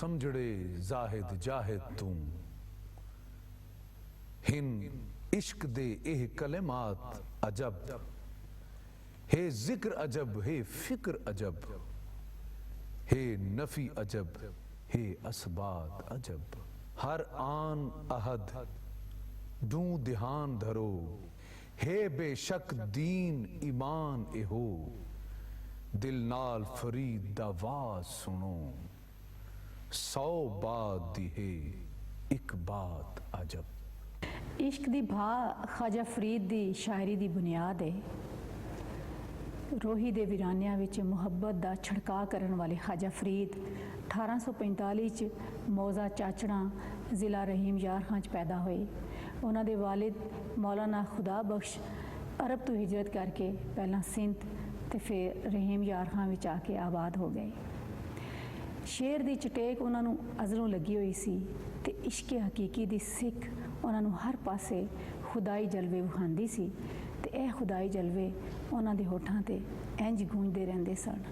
समझड़े जाहिद जाहिद तू हिन इश्क दे एह कलेमात अजब हे जिक्र अजब हे फिक्र अजब हे नफी अजब हे असबात अजब हर आन अहद दू ध्यान धरो हे बेशक दीन ईमान एहो दिल नाल फरीद दा वाज सुनो 100 बात दी है एक बात अजब। इश्क दी भा ख्वाजा फरीद दी शायरी दी बुनियाद है। रोही दे वीरानिया विच मुहब्बत दा छिड़का करन वाले ख्वाजा फरीद 1845 च मौजा चाचड़ा ज़िला रहीम यार खां च पैदा होए। उन्हां दे वालिद मौलाना खुदा बख्श अरब तो हिजरत करके पहला सिंध ते फिर रहीम यार खां विच आके आबाद हो गए। शेर दी चटेक उन्हां नूं अज़लों लगी हुई सी ते इश्क हकीकी दी सिख उन्हां नूं हर पासे खुदाई जलवे विखांदी सी ते यह खुदाई जलवे उन्हां दे होठां ते इंज गूंजदे रहिंदे सन।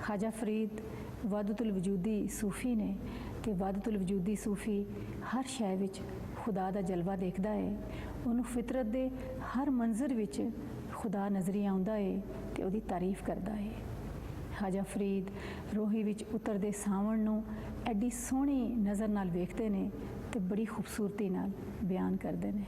ख्वाजा फरीद वादतुल वजूदी सूफ़ी ने ते वादतुल वजूदी सूफ़ी हर शय विच खुदा दा जलवा देखदा है, उन्होंने फितरत दे हर मंजर विच खुदा नजरी आउंदा है ते उहदी तारीफ करदा है। ख्वाजा फरीद रोही विच उतरदे सावण नूं एडी सोहनी नज़र नाल वेखदे ने ते बड़ी खूबसूरती नाल बयान करदे ने।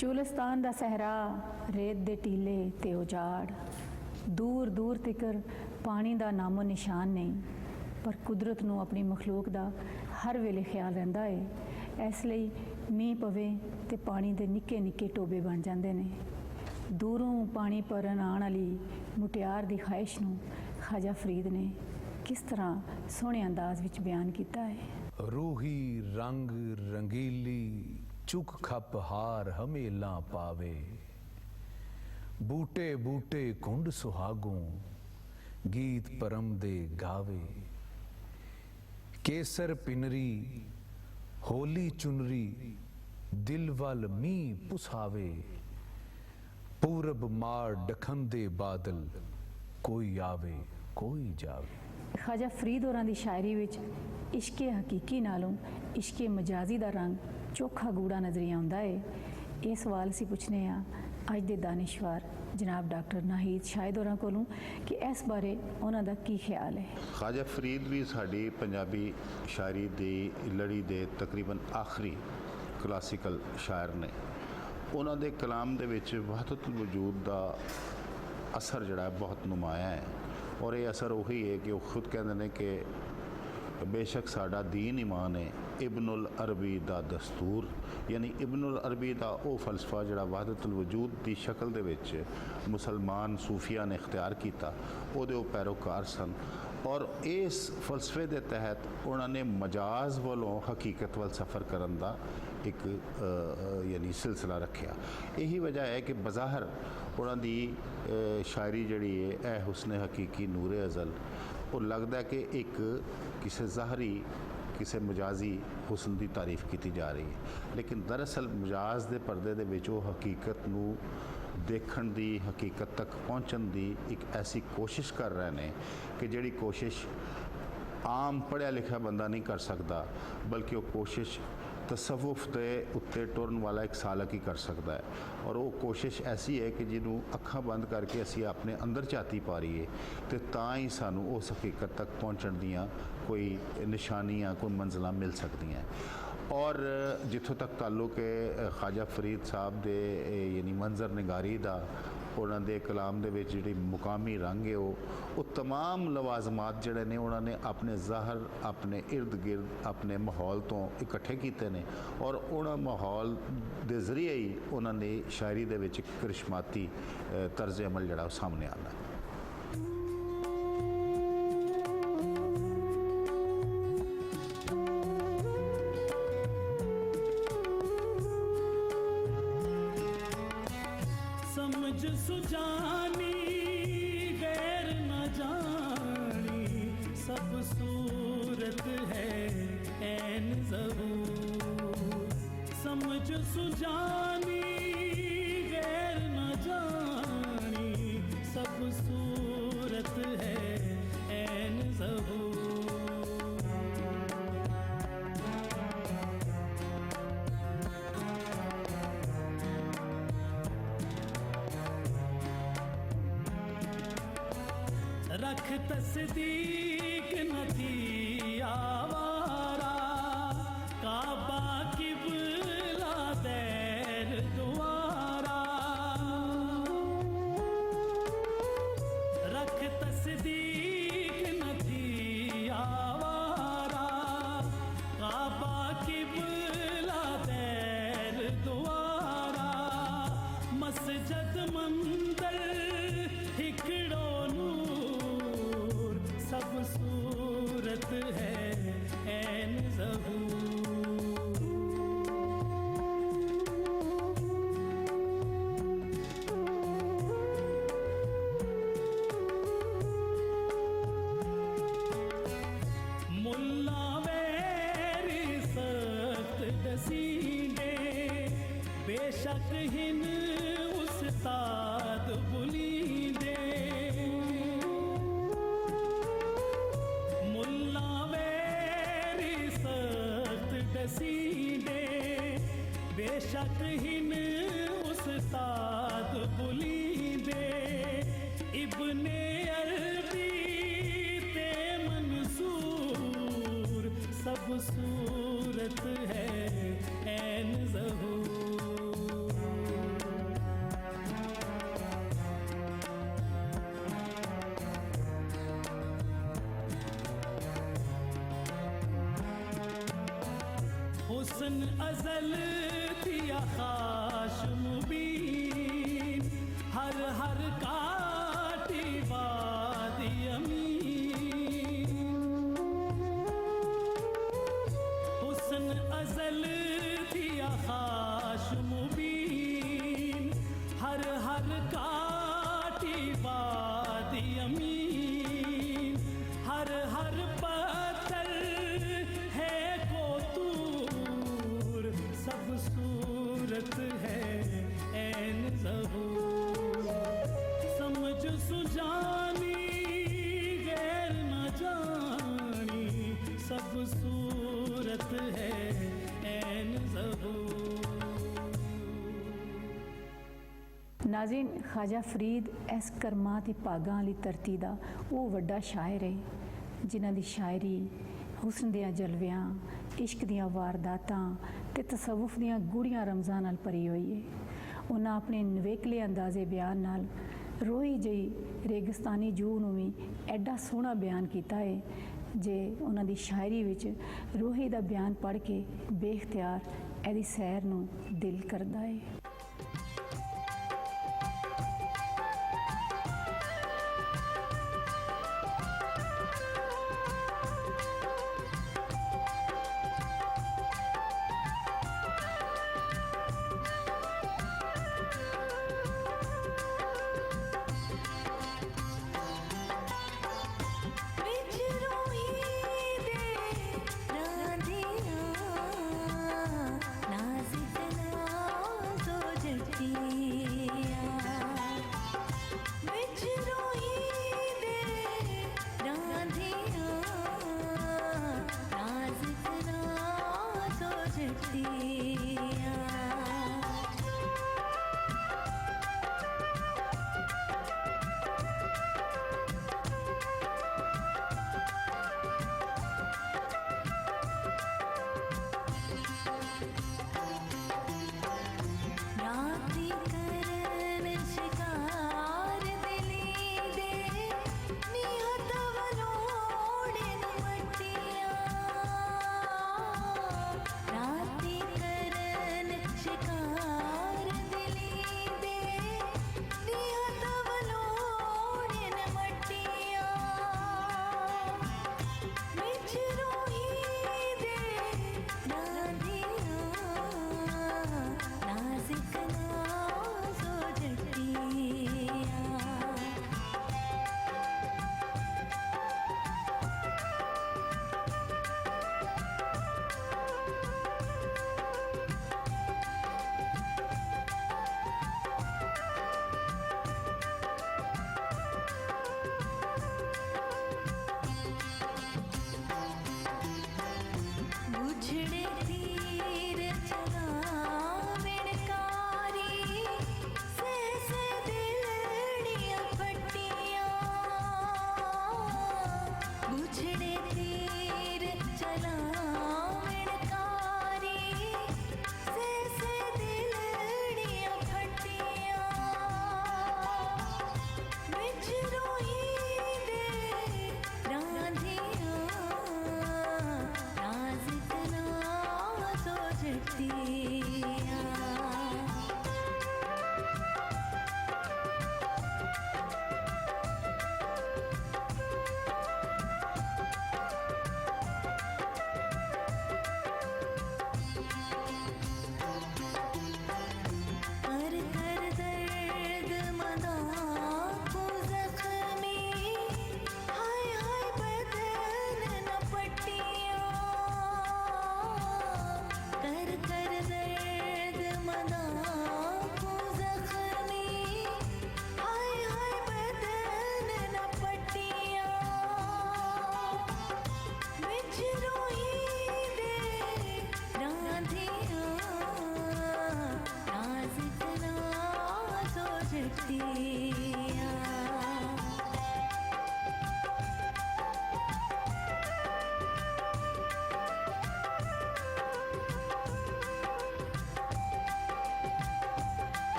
चूलिस्तान दा सहरा रेत दे टीले ते उजाड़ दूर दूर तिकर पानी दा नामो निशान नहीं, पर कुदरत नूं अपनी मखलूक दा हर वेले ख्याल रहिंदा है। इस लई मींह पवे ते पानी दे निक्के निक्के टोबे बन जांदे ने। ਦੂਰੋਂ ਪਾਣੀ ਭਰਨ ਆਉਣ ਵਾਲੀ ਮੁਟਿਆਰ ਦੀ ਖਾਹਿਸ਼ ਨੂੰ ਖਾਜਾ ਫਰੀਦ ਨੇ ਕਿਸ ਤਰ੍ਹਾਂ ਸੋਹਣੇ ਅੰਦਾਜ਼ ਵਿੱਚ ਬਿਆਨ ਕੀਤਾ ਹੈ। रूही रंग रंगीली चुक खप हार हमेला पावे, बूटे बूटे कुंड सुहागों गीत परम दे गावे, केसर पिनरी होली चुनरी दिल वल मी पुसावे, पूरब मार डखंदे बादल कोई आवे कोई जावे। ਖਾਜਾ ਫਰੀਦ ਹੋਰਾਂ ਦੀ ਸ਼ਾਇਰੀ ਵਿੱਚ ਇਸ਼ਕੇ ਹਕੀਕੀ ਨਾਲੋਂ ਇਸ਼ਕੇ ਮਜਾਜ਼ੀ ਦਾ ਰੰਗ ਚੋਖਾ ਗੂੜਾ ਨਜ਼ਰ ਆਉਂਦਾ ਹੈ। ਇਹ ਸਵਾਲ ਅਸੀਂ ਪੁੱਛਨੇ ਆ ਅੱਜ ਦੇ ਦਾਨਿਸ਼ਵਰ ਜਨਾਬ ਡਾਕਟਰ ਨਾਹੀਦ ਸ਼ਾਹਿਦ ਹੋਰਾਂ ਕੋਲੋਂ ਕਿ ਇਸ ਬਾਰੇ ਉਹਨਾਂ ਦਾ ਕੀ ਖਿਆਲ ਹੈ। ਖਾਜਾ ਫਰੀਦ ਵੀ ਸਾਡੀ ਪੰਜਾਬੀ ਸ਼ਾਇਰੀ ਦੀ ਲੜੀ ਦੇ ਤਕਰੀਬਨ ਆਖਰੀ ਕਲਾਸੀਕਲ ਸ਼ਾਇਰ ਨੇ। ਉਹਨਾਂ ਦੇ ਕਲਾਮ ਦੇ ਵਿੱਚ ਵਹਦਤੁਲ ਵਜੂਦ ਦਾ ਅਸਰ ਜਿਹੜਾ ਬਹੁਤ ਨੁਮਾਇਆ ਹੈ और ये असर वही है कि वो खुद कहते हैं कि बेशक साडा दीन ईमान है इब्नुल अरबी दा दस्तूर, यानी इब्नुल अरबी दा वो फलसफा जिहड़ा वहदतुल वजूद दी शक्ल दे विच मुसलमान सूफिया ने इख्तियार किया, उहदे वो पैरोकार सन और इस फलसफे के तहत उन्होंने मजाज वालों हकीकत वाल सफ़र करन दा एक यानी सिलसिला रखा। यही वजह है कि बज़ाहिर उन्होंने शायरी जड़ी है ए हुस्न हकीकी नूरे अज़ल वो लगता है कि एक किसी ज़ाहरी किसी मजाजी हुस्न की तारीफ की जा रही है, लेकिन दरअसल मजाज के परदे दे विच वो हकीकत नू देखण दी हकीकत तक पहुँचण दी एक ऐसी कोशिश कर रहे हैं कि जिहड़ी कोशिश आम पढ़िया लिखा बंदा नहीं कर सकता, बल्कि वो कोशिश तसव्वुफ के उत्ते टुरन वाला एक सालक ही कर सकता है। और वो कोशिश ऐसी है कि जिन्हों अखां बंद करके असी अपने अंदर झाती पा रही है तो ही सानू उस हकीकत तक पहुँचण दियाँ कोई निशानियाँ कोई मंजिलां मिल सकती हैं। और जिथों तक ताल्लुक है खाजा फरीद साहब दे यानी मंजर निगारी दा उन्होंने दे कलाम दे विच जिहड़ी मुकामी रंग है वो तमाम लवाजमात जिहड़े ने उन्होंने अपने ज़ाहर अपने इर्द गिर्द अपने माहौल तो इकट्ठे कीते ने और उन्होंने माहौल दे जरिए ही उन्होंने शायरी दे विच करिश्माती तर्ज अमल जिहड़ा सामने आना है। सुजानी गैर न जानी सब सूरत है ऐन ज़हूर, समझ सुजानी गैर न जानी सब सूरत है ऐन ज़हूर। रख तस्दीक न थी आवारा काबा किबला दैर द्वारा, रख तस्दीक न थी आवारा काबा किबला दैर द्वारा, मस्जिद मंदिर हिकड़ो सब सूरत है ऐन ज़हूर। मुल्ला वैरी सख्त दसींदे बेशक हिन उस्ताद बुलींदे, दसींदे बेशक हिन उस्ताद बुलींदे, इब्ने अरबी ते मंसूर सब सूरत है ऐन ज़हूर। हुस्न अज़ल दिया खाश मुबीन हर हर काटी वादी अमीन हुस्न अजल दिया खाश मुबीन हर हर काटी वादी अमीन हर हर पत्थर है कोतूर सब सूरत है ऐन ज़हूर समझ सुजानी गैर न जानी सब सूरत है ऐन ज़हूर। नाज़रीन, ख्वाजा फरीद इस करमां ते भागां वाली धरती दा वो वड्डा शायर है जिन्हां दी शायरी हुस्न दियां जलवियां इश्क दियां वारदातां ते तसव्वुफ दियां गूढ़ियां रमज़ां नाल भरी हुई है। उन्हां अपने नवेकले अंदाज़े बयान नाल रोही जई रेगिस्तानी जूह नूं भी एडा सोहना बयान कीता है जे उन्हां दी शायरी विच रोही दा बयान पढ़ के बेख्तियार एदी सैर नूं दिल करदा है।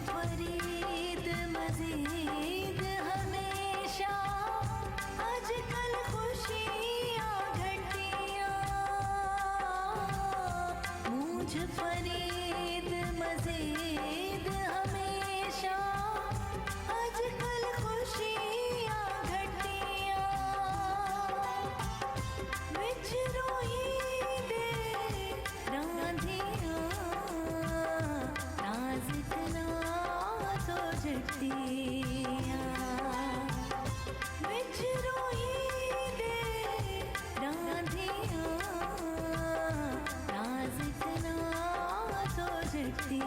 फरीद मजीद हमेशा आजकल मुझ फरीद मजीद हमेशा आजकल खुशियाँ घटियाँ विच रोही दे रांधियाँ नाज़िक नाज़ हो जटियाँ विच रोही दे रांधियाँ नाज़िक नाज़ हो जटियाँ।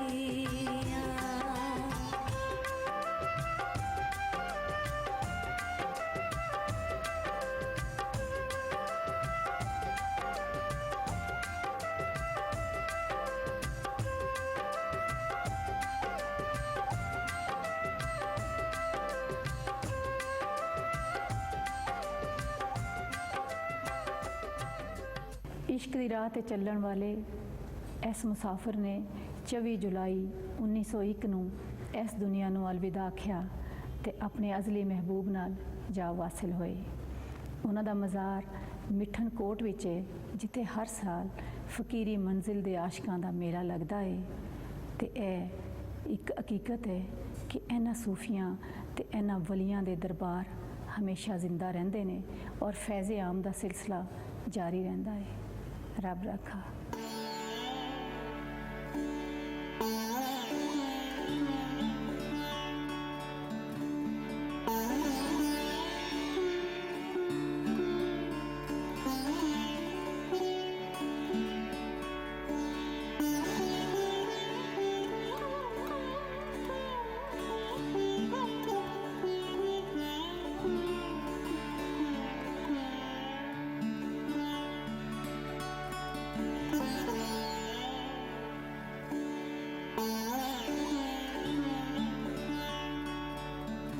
इश्क दी राह ते ਚੱਲਣ ਵਾਲੇ ਇਸ ਮੁਸਾਫਰ ਨੇ 24 ਜੁਲਾਈ 1901 ਨੂੰ ਇਸ ਦੁਨੀਆ ਨੂੰ ਅਲਵਿਦਾ ਆਖਿਆ ਤੇ ਆਪਣੇ ਅਜ਼ਲੀ ਮਹਿਬੂਬ ਨਾਲ ਜਾ ਵਾਸਿਲ ਹੋਏ। ਉਹਨਾਂ ਦਾ ਮਜ਼ਾਰ ਮਿਠਨ ਕੋਟ ਵਿੱਚ ਹੈ, ਜਿੱਥੇ ਹਰ ਸਾਲ ਫਕੀਰੀ ਮੰਜ਼ਿਲ ਦੇ ਆਸ਼ਕਾਂ ਦਾ ਮੇਲਾ ਲੱਗਦਾ ਹੈ ਤੇ ਇਹ ਇੱਕ ਹਕੀਕਤ ਹੈ ਕਿ ਇਹਨਾਂ ਸੂਫੀਆਂ ਤੇ ਇਹਨਾਂ ਵਲੀਆਂ ਦੇ ਦਰਬਾਰ ਹਮੇਸ਼ਾ ਜ਼ਿੰਦਾ ਰਹਿੰਦੇ ਨੇ ਔਰ ਫੈਜ਼ ਆਮ ਦਾ ਸਿਲਸਿਲਾ ਜਾਰੀ ਰਹਿੰਦਾ ਹੈ। ਰੱਬ ਰੱਖਾ।